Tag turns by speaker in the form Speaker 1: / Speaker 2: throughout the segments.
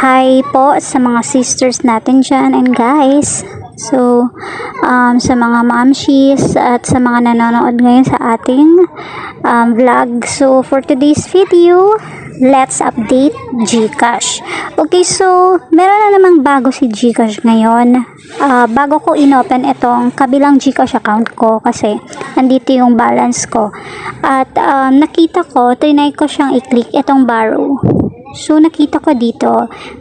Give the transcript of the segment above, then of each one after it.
Speaker 1: Hi po sa mga sisters natin dyan and guys. So, sa mga momshies at sa mga nanonood ngayon sa ating vlog. So, for today's video, let's update GCash. Okay, so, meron na namang bago si GCash ngayon. Bago ko inopen itong kabilang GCash account ko kasi nandito yung balance ko. At nakita ko, trinay ko siyang i-click itong borrow. So, nakita ko dito,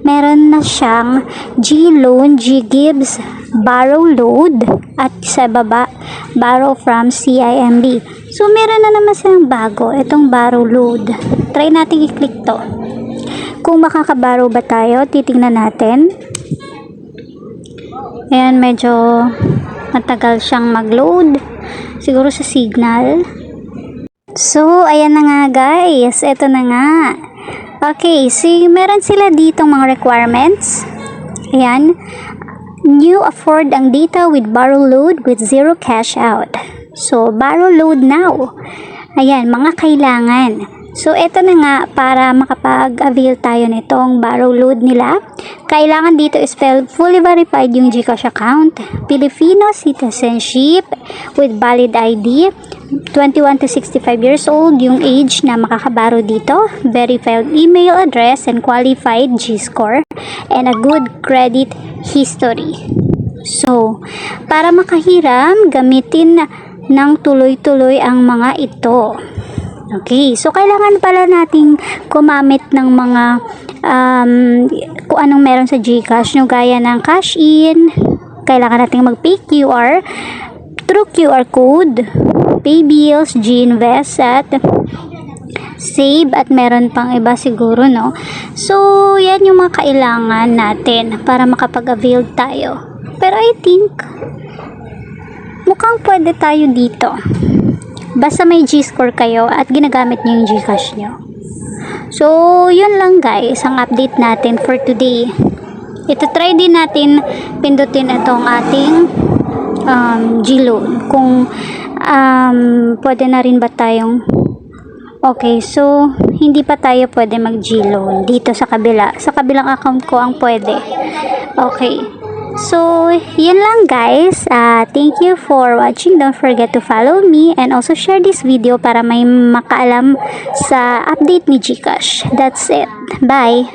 Speaker 1: meron na siyang G-Loan, G-Gibbs, Borrow Load, at sa baba, Borrow from CIMB. So, meron na naman siyang bago, itong Borrow Load. Try natin i-click to. Kung makakaborrow ba tayo, titingnan natin. Ayan, medyo matagal siyang mag-load. Siguro sa signal. So, ayan na nga guys. Ito na nga. Okay, see, meron sila ditong mga requirements. Ayan. New afford ang data with borrow load with zero cash out. So, borrow load now. Ayan, mga kailangan. So, ito na nga, para makapag-avail tayo nitong borrow load nila, kailangan dito spell fully verified yung GCash account, Filipino citizenship with valid ID, 21 to 65 years old, yung age na makakabaro dito, verified email address and qualified G-score, and a good credit history. So, para makahiram, gamitin ng tuloy-tuloy ang mga ito. Okay, so kailangan pala nating gumamit ng mga kung anong meron sa GCash, no, gaya ng cash in, kailangan nating mag-pay QR, through QR code, pay bills, G-invest, at save, at meron pang iba siguro, no? So, yan yung mga kailangan natin para makapag-avail tayo. Pero I think, mukhang pwede tayo dito. Basta may G-score kayo at ginagamit nyo yung GCash nyo. So, yun lang guys, ang update natin for today. Ito, try din natin pindutin itong ating G-loan. Kung pwede na rin ba tayong... Okay, so, hindi pa tayo pwede mag-G-loan dito sa kabila. Sa kabilang account ko ang pwede. Okay. So, yun lang guys. Thank you for watching. Don't forget to follow me and also share this video para may makaalam sa update ni GCash. That's it. Bye!